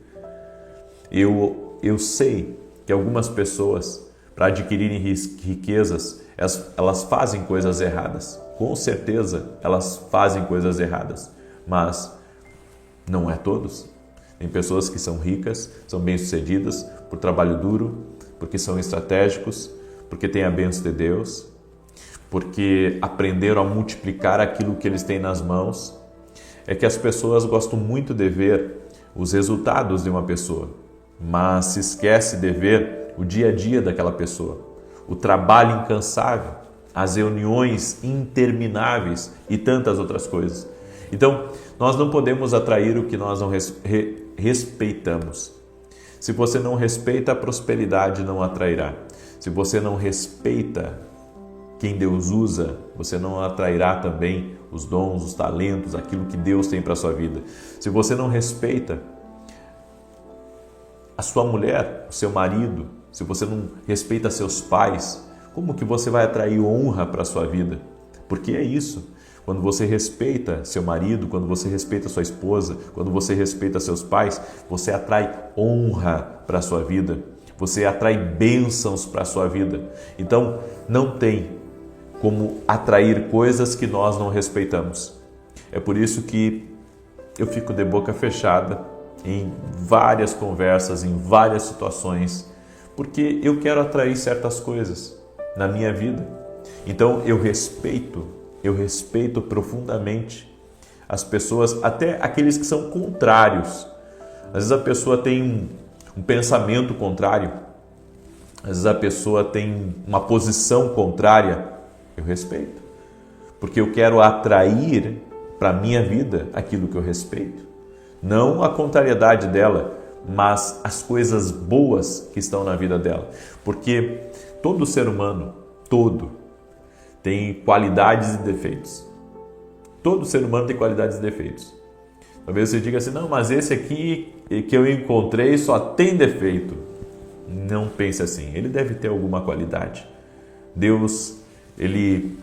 Eu sei que algumas pessoas, para adquirirem riquezas, elas fazem coisas erradas. Com certeza, elas fazem coisas erradas, mas não é todos. Tem pessoas que são ricas, são bem-sucedidas por trabalho duro, porque são estratégicos, porque têm a bênção de Deus, porque aprenderam a multiplicar aquilo que eles têm nas mãos. É que as pessoas gostam muito de ver os resultados de uma pessoa, mas se esquece de ver o dia a dia daquela pessoa, o trabalho incansável, as reuniões intermináveis e tantas outras coisas. Então, nós não podemos atrair o que nós não respeitamos. Se você não respeita a prosperidade, não atrairá. Se você não respeita quem Deus usa, você não atrairá também os dons, os talentos, aquilo que Deus tem para a sua vida. Se você não respeita a sua mulher, o seu marido, se você não respeita seus pais, como que você vai atrair honra para a sua vida? Porque é isso. Quando você respeita seu marido, quando você respeita sua esposa, quando você respeita seus pais, você atrai honra para a sua vida. Você atrai bênçãos para a sua vida. Então, não tem como atrair coisas que nós não respeitamos. É por isso que eu fico de boca fechada em várias conversas, em várias situações, porque eu quero atrair certas coisas na minha vida. Então eu respeito profundamente as pessoas, até aqueles que são contrários. Às vezes a pessoa tem um pensamento contrário, às vezes a pessoa tem uma posição contrária. Eu respeito, porque eu quero atrair para a minha vida aquilo que eu respeito. Não a contrariedade dela, mas as coisas boas que estão na vida dela. Porque todo ser humano, tem qualidades e defeitos. Todo ser humano tem qualidades e defeitos. Talvez você diga assim, não, mas esse aqui que eu encontrei só tem defeito. Não pense assim, ele deve ter alguma qualidade. Deus, Ele,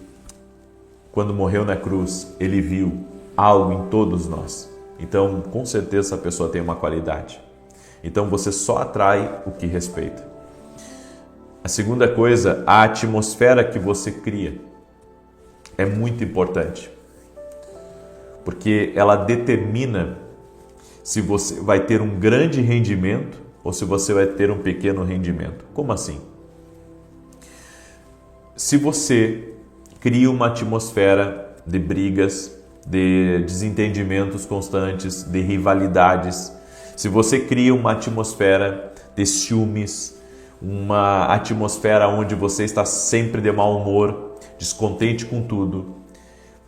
quando morreu na cruz, Ele viu algo em todos nós. Então, com certeza, essa pessoa tem uma qualidade. Então, você só atrai o que respeita. A segunda coisa, a atmosfera que você cria é muito importante. Porque ela determina se você vai ter um grande rendimento ou se você vai ter um pequeno rendimento. Como assim? Se você cria uma atmosfera de brigas, de desentendimentos constantes, de rivalidades, se você cria uma atmosfera de ciúmes, uma atmosfera onde você está sempre de mau humor, descontente com tudo,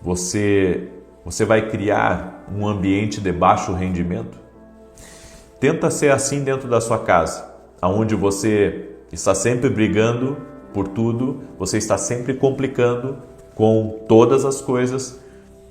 você vai criar um ambiente de baixo rendimento? Tenta ser assim dentro da sua casa, onde você está sempre brigando por tudo, você está sempre complicando com todas as coisas,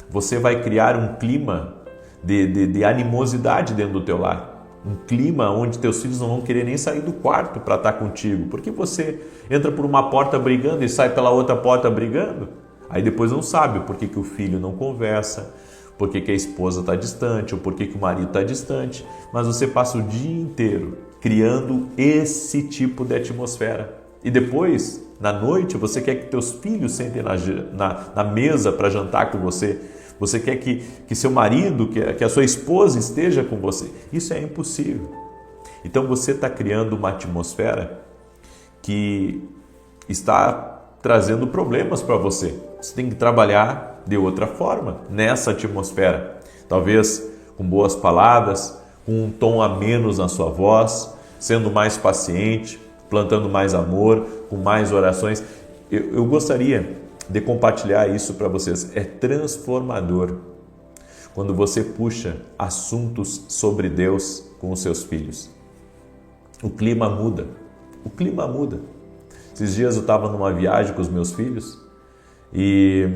você vai criar um clima de animosidade dentro do teu lar. Um clima onde teus filhos não vão querer nem sair do quarto para estar contigo, porque você entra por uma porta brigando e sai pela outra porta brigando. Aí depois não sabe por que o filho não conversa, por que a esposa está distante, ou por que o marido está distante, mas você passa o dia inteiro criando esse tipo de atmosfera. E depois, na noite, você quer que teus filhos sentem na mesa para jantar com você. Você quer que seu marido, que a sua esposa esteja com você. Isso é impossível. Então você está criando uma atmosfera que está trazendo problemas para você. Você tem que trabalhar de outra forma nessa atmosfera. Talvez com boas palavras, com um tom a menos na sua voz, sendo mais paciente, plantando mais amor, com mais orações. Eu gostaria de compartilhar isso para vocês. É transformador quando você puxa assuntos sobre Deus com os seus filhos. O clima muda. O clima muda. Esses dias eu estava numa viagem com os meus filhos e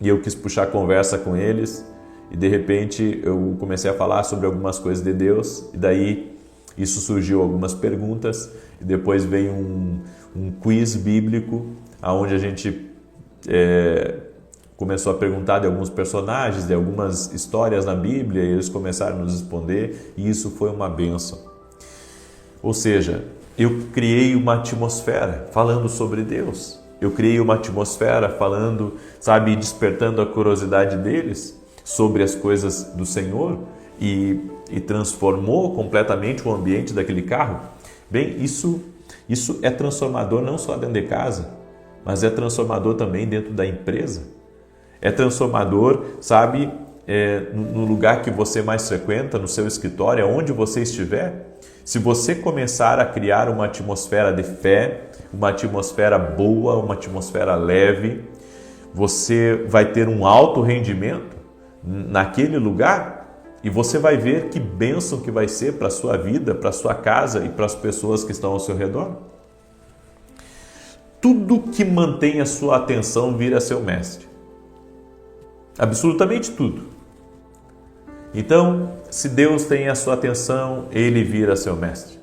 eu quis puxar conversa com eles e de repente eu comecei a falar sobre algumas coisas de Deus e daí isso surgiu algumas perguntas e depois veio um quiz bíblico onde a gente começou a perguntar de alguns personagens, de algumas histórias na Bíblia, e eles começaram a nos responder, e isso foi uma bênção. Ou seja, eu criei uma atmosfera falando sobre Deus. Eu criei uma atmosfera falando, despertando a curiosidade deles sobre as coisas do Senhor e transformou completamente o ambiente daquele carro. Bem, isso é transformador não só dentro de casa, mas é transformador também dentro da empresa. É transformador, no lugar que você mais frequenta, no seu escritório, onde você estiver. Se você começar a criar uma atmosfera de fé, uma atmosfera boa, uma atmosfera leve, você vai ter um alto rendimento naquele lugar e você vai ver que bênção que vai ser para a sua vida, para a sua casa e para as pessoas que estão ao seu redor. Tudo que mantém a sua atenção vira seu mestre. Absolutamente tudo. Então, se Deus tem a sua atenção, Ele vira seu mestre.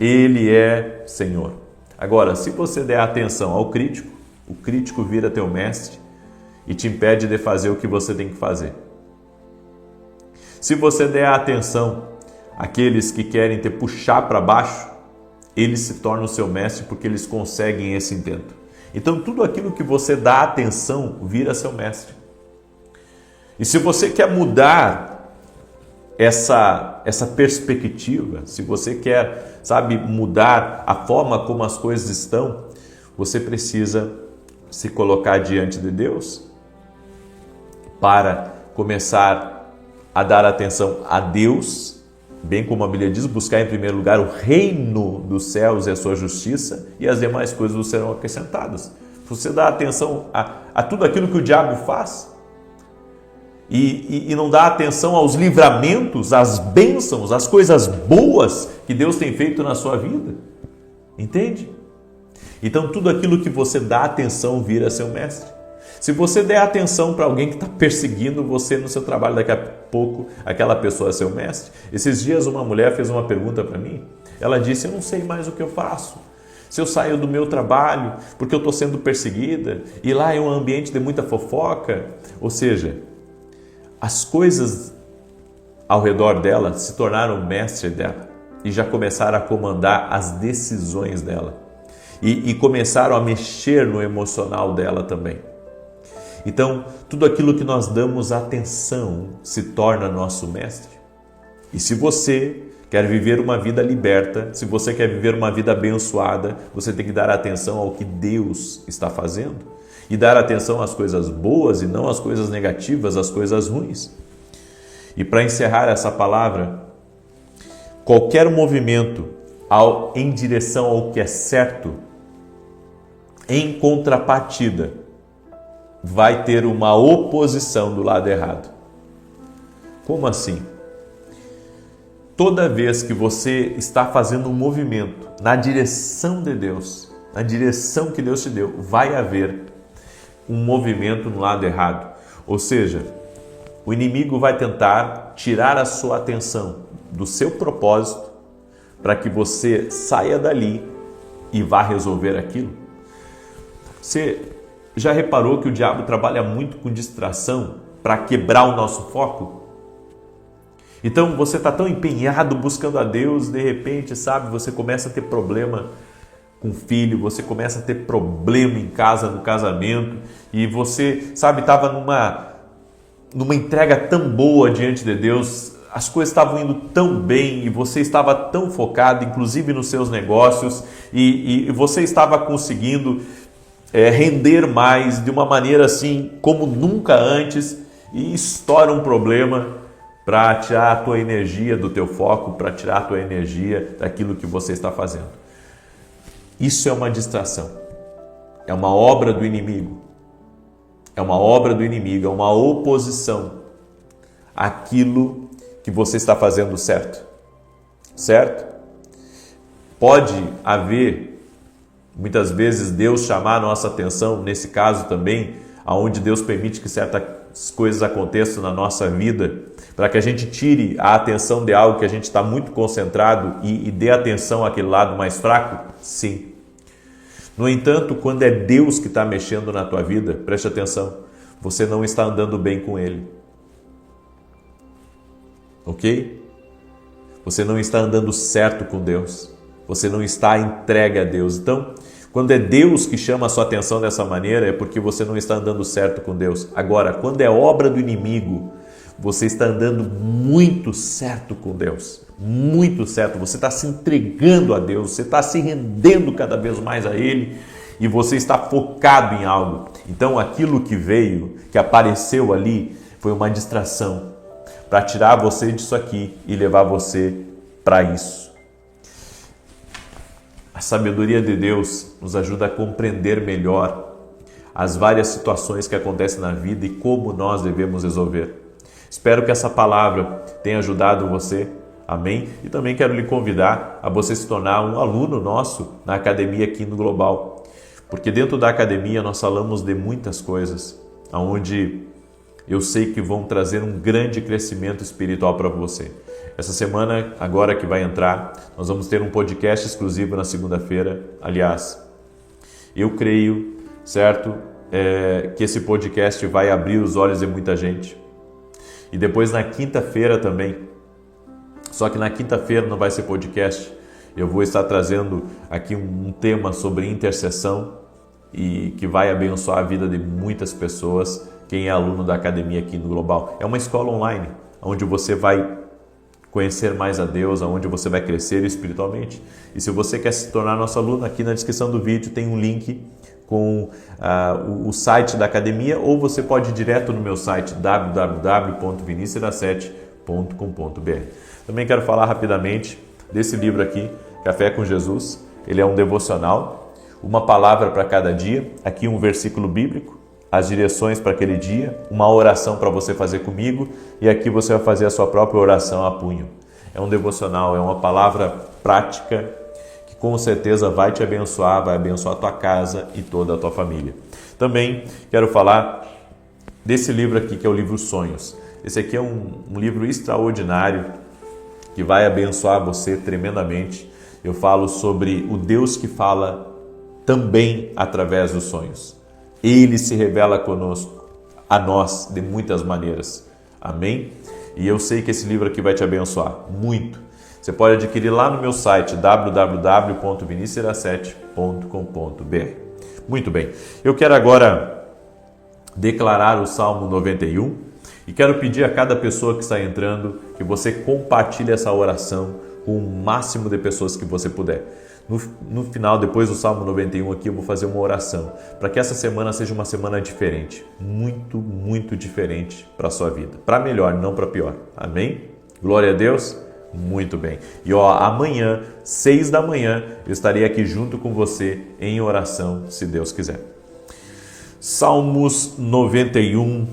Ele é Senhor. Agora, se você der atenção ao crítico, o crítico vira teu mestre e te impede de fazer o que você tem que fazer. Se você der atenção àqueles que querem te puxar para baixo, eles se tornam seu mestre porque eles conseguem esse intento. Então, tudo aquilo que você dá atenção vira seu mestre. E se você quer mudar essa perspectiva, se você quer, mudar a forma como as coisas estão, você precisa se colocar diante de Deus para começar a dar atenção a Deus, bem como a Bíblia diz, buscar em primeiro lugar o reino dos céus e a sua justiça, e as demais coisas serão acrescentadas. Você dá atenção a tudo aquilo que o diabo faz e não dá atenção aos livramentos, às bênçãos, às coisas boas que Deus tem feito na sua vida. Entende? Então tudo aquilo que você dá atenção vira seu mestre. Se você der atenção para alguém que está perseguindo você no seu trabalho, daqui a pouco aquela pessoa é seu mestre. Esses dias uma mulher fez uma pergunta para mim. Ela disse, eu não sei mais o que eu faço. Se eu saio do meu trabalho porque eu estou sendo perseguida e lá é um ambiente de muita fofoca. Ou seja, as coisas ao redor dela se tornaram mestre dela e já começaram a comandar as decisões dela e começaram a mexer no emocional dela também. Então, tudo aquilo que nós damos atenção se torna nosso mestre. E se você quer viver uma vida liberta, se você quer viver uma vida abençoada, você tem que dar atenção ao que Deus está fazendo e dar atenção às coisas boas e não às coisas negativas, às coisas ruins. E para encerrar essa palavra, qualquer movimento em direção ao que é certo, em contrapartida, vai ter uma oposição do lado errado. Como assim? Toda vez que você está fazendo um movimento na direção de Deus, na direção que Deus te deu, vai haver um movimento no lado errado. Ou seja, o inimigo vai tentar tirar a sua atenção do seu propósito para que você saia dali e vá resolver aquilo. Você já reparou que o diabo trabalha muito com distração para quebrar o nosso foco? Então você está tão empenhado buscando a Deus, de repente, sabe, você começa a ter problema com o filho, você começa a ter problema em casa, no casamento, e você, sabe, estava numa entrega tão boa diante de Deus, as coisas estavam indo tão bem e você estava tão focado, inclusive nos seus negócios, e você estava conseguindo render mais de uma maneira assim como nunca antes, e estoura um problema para tirar a tua energia do teu foco, para tirar a tua energia daquilo que você está fazendo. Isso é uma distração, é uma obra do inimigo, é uma obra do inimigo, é uma oposição àquilo que você está fazendo certo, certo? Pode haver, muitas vezes, Deus chamar a nossa atenção, nesse caso também, onde Deus permite que certas coisas aconteçam na nossa vida, para que a gente tire a atenção de algo que a gente está muito concentrado e dê atenção àquele lado mais fraco? Sim. No entanto, quando é Deus que está mexendo na tua vida, preste atenção, você não está andando bem com Ele. Ok? Você não está andando certo com Deus. Você não está entregue a Deus. Então, quando é Deus que chama a sua atenção dessa maneira, é porque você não está andando certo com Deus. Agora, quando é obra do inimigo, você está andando muito certo com Deus. Muito certo. Você está se entregando a Deus, você está se rendendo cada vez mais a Ele e você está focado em algo. Então, aquilo que veio, que apareceu ali, foi uma distração para tirar você disso aqui e levar você para isso. A sabedoria de Deus nos ajuda a compreender melhor as várias situações que acontecem na vida e como nós devemos resolver. Espero que essa palavra tenha ajudado você, amém? E também quero lhe convidar a você se tornar um aluno nosso na academia aqui no Global, porque dentro da academia nós falamos de muitas coisas, onde eu sei que vão trazer um grande crescimento espiritual para você. Essa semana, agora que vai entrar, nós vamos ter um podcast exclusivo na segunda-feira. Aliás, eu creio, certo, que esse podcast vai abrir os olhos de muita gente. E depois na quinta-feira também. Só que na quinta-feira não vai ser podcast. Eu vou estar trazendo aqui um tema sobre intercessão e que vai abençoar a vida de muitas pessoas. Quem é aluno da academia aqui no Global. É uma escola online, onde você vai conhecer mais a Deus, onde você vai crescer espiritualmente. E se você quer se tornar nosso aluno, aqui na descrição do vídeo tem um link com o site da academia, ou você pode ir direto no meu site www.vinicius7.com.br. Também quero falar rapidamente desse livro aqui, Café com Jesus. Ele é um devocional, uma palavra para cada dia, aqui um versículo bíblico, as direções para aquele dia, uma oração para você fazer comigo, e aqui você vai fazer a sua própria oração a punho. É um devocional, é uma palavra prática que com certeza vai te abençoar, vai abençoar a tua casa e toda a tua família. Também quero falar desse livro aqui, que é o livro Sonhos. Esse aqui é um livro extraordinário que vai abençoar você tremendamente. Eu falo sobre o Deus que fala também através dos sonhos. Ele se revela conosco, a nós, de muitas maneiras. Amém? E eu sei que esse livro aqui vai te abençoar muito. Você pode adquirir lá no meu site www.vinicius7.com.br. Muito bem. Eu quero agora declarar o Salmo 91 e quero pedir a cada pessoa que está entrando que você compartilhe essa oração com o máximo de pessoas que você puder. No final, depois do Salmo 91 aqui, eu vou fazer uma oração para que essa semana seja uma semana diferente, muito, muito diferente para a sua vida. Para melhor, não para pior. Amém? Glória a Deus? Muito bem. E amanhã, 6 da manhã, eu estarei aqui junto com você em oração, se Deus quiser. Salmos 91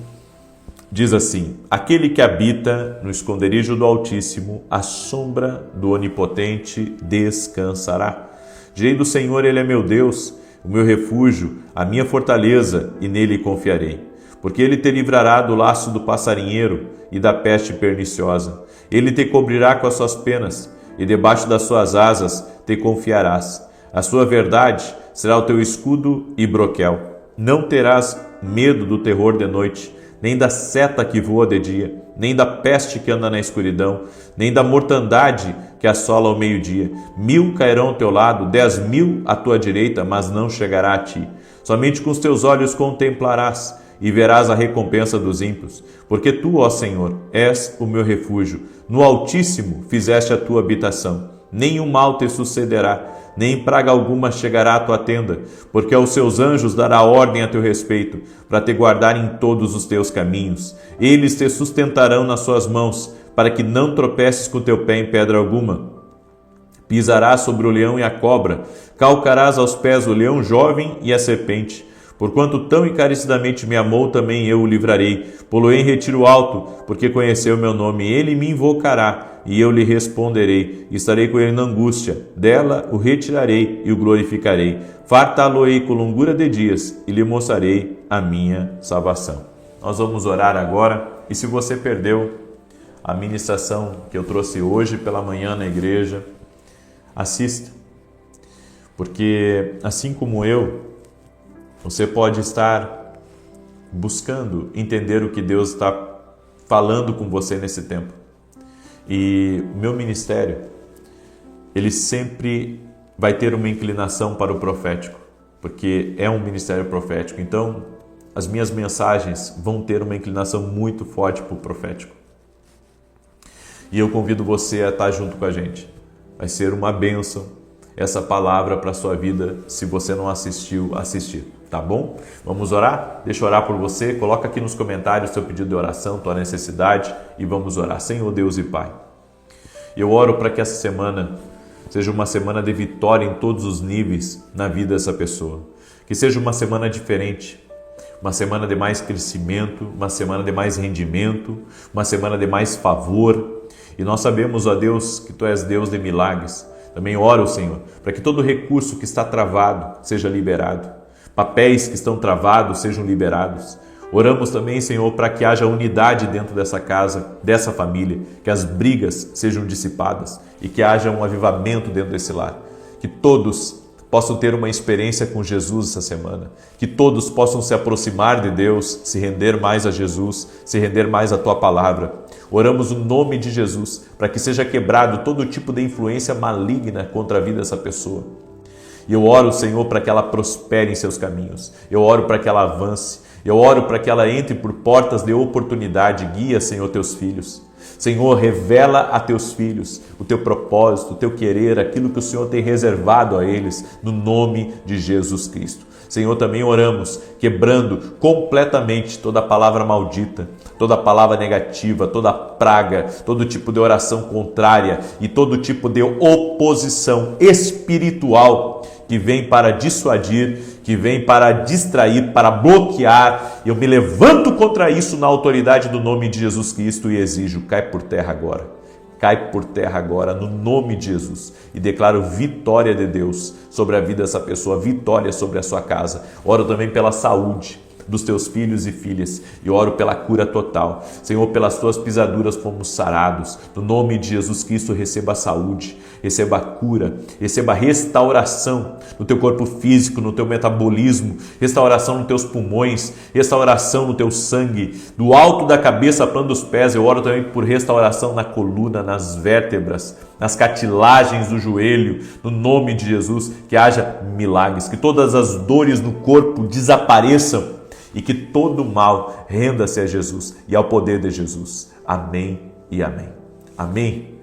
diz assim: aquele que habita no esconderijo do Altíssimo, à sombra do Onipotente descansará. Direi do Senhor, Ele é meu Deus, o meu refúgio, a minha fortaleza, e nele confiarei. Porque Ele te livrará do laço do passarinheiro e da peste perniciosa. Ele te cobrirá com as suas penas, e debaixo das suas asas te confiarás. A sua verdade será o teu escudo e broquel. Não terás medo do terror de noite, nem da seta que voa de dia, nem da peste que anda na escuridão, nem da mortandade que assola ao meio-dia. 1000 cairão ao teu lado, 10.000 à tua direita, mas não chegará a ti. Somente com os teus olhos contemplarás e verás a recompensa dos ímpios. Porque tu, ó Senhor, és o meu refúgio. No Altíssimo fizeste a tua habitação. Nenhum mal te sucederá, nem praga alguma chegará à tua tenda, porque aos seus anjos dará ordem a teu respeito, para te guardar em todos os teus caminhos. Eles te sustentarão nas suas mãos, para que não tropeces com teu pé em pedra alguma. Pisarás sobre o leão e a cobra, calcarás aos pés o leão jovem e a serpente. Porquanto tão encarecidamente me amou, também eu o livrarei. Pô-lo-ei em retiro alto, porque conheceu o meu nome. Ele me invocará, e eu lhe responderei. Estarei com ele na angústia. Dela o retirarei e o glorificarei. Fartá-lo-ei com longura de dias, e lhe mostrarei a minha salvação. Nós vamos orar agora, e se você perdeu a ministração que eu trouxe hoje pela manhã na igreja, assista. Porque, assim como eu, você pode estar buscando entender o que Deus está falando com você nesse tempo. E o meu ministério, ele sempre vai ter uma inclinação para o profético, porque é um ministério profético. Então, as minhas mensagens vão ter uma inclinação muito forte para o profético. E eu convido você a estar junto com a gente. Vai ser uma bênção essa palavra para a sua vida, se você não assistiu, assistir. Tá bom? Vamos orar? Deixa eu orar por você. Coloca aqui nos comentários seu pedido de oração, tua necessidade, e vamos orar. Senhor Deus e Pai, eu oro para que essa semana seja uma semana de vitória em todos os níveis na vida dessa pessoa. Que seja uma semana diferente, uma semana de mais crescimento, uma semana de mais rendimento, uma semana de mais favor. E nós sabemos, ó Deus, que Tu és Deus de milagres. Também oro, Senhor, para que todo recurso que está travado seja liberado. Papéis que estão travados sejam liberados. Oramos também, Senhor, para que haja unidade dentro dessa casa, dessa família, que as brigas sejam dissipadas e que haja um avivamento dentro desse lar. Que todos possam ter uma experiência com Jesus essa semana. Que todos possam se aproximar de Deus, se render mais a Jesus, se render mais à Tua palavra. Oramos no nome de Jesus para que seja quebrado todo tipo de influência maligna contra a vida dessa pessoa. E eu oro, Senhor, para que ela prospere em seus caminhos. Eu oro para que ela avance. Eu oro para que ela entre por portas de oportunidade. Guia, Senhor, teus filhos. Senhor, revela a teus filhos o teu propósito, o teu querer, aquilo que o Senhor tem reservado a eles, no nome de Jesus Cristo. Senhor, também oramos, quebrando completamente toda palavra maldita, toda palavra negativa, toda praga, todo tipo de oração contrária e todo tipo de oposição espiritual que vem para dissuadir, que vem para distrair, para bloquear. Eu me levanto contra isso na autoridade do nome de Jesus Cristo e exijo, cai por terra agora. Cai por terra agora, no nome de Jesus. E declaro vitória de Deus sobre a vida dessa pessoa, vitória sobre a sua casa. Oro também pela saúde dos teus filhos e filhas. E oro pela cura total. Senhor, pelas tuas pisaduras fomos sarados. No nome de Jesus Cristo, receba a saúde, receba a cura, receba a restauração no teu corpo físico, no teu metabolismo, restauração nos teus pulmões, restauração no teu sangue, do alto da cabeça à planta dos pés. Eu oro também por restauração na coluna, nas vértebras, nas cartilagens do joelho, no nome de Jesus, que haja milagres, que todas as dores no corpo desapareçam e que todo mal renda-se a Jesus e ao poder de Jesus. Amém e amém. Amém.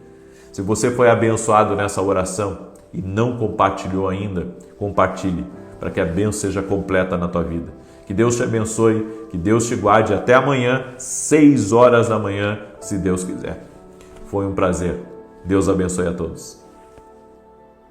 Se você foi abençoado nessa oração e não compartilhou ainda, compartilhe para que a bênção seja completa na tua vida. Que Deus te abençoe, que Deus te guarde até amanhã, 6 horas da manhã, se Deus quiser. Foi um prazer. Deus abençoe a todos.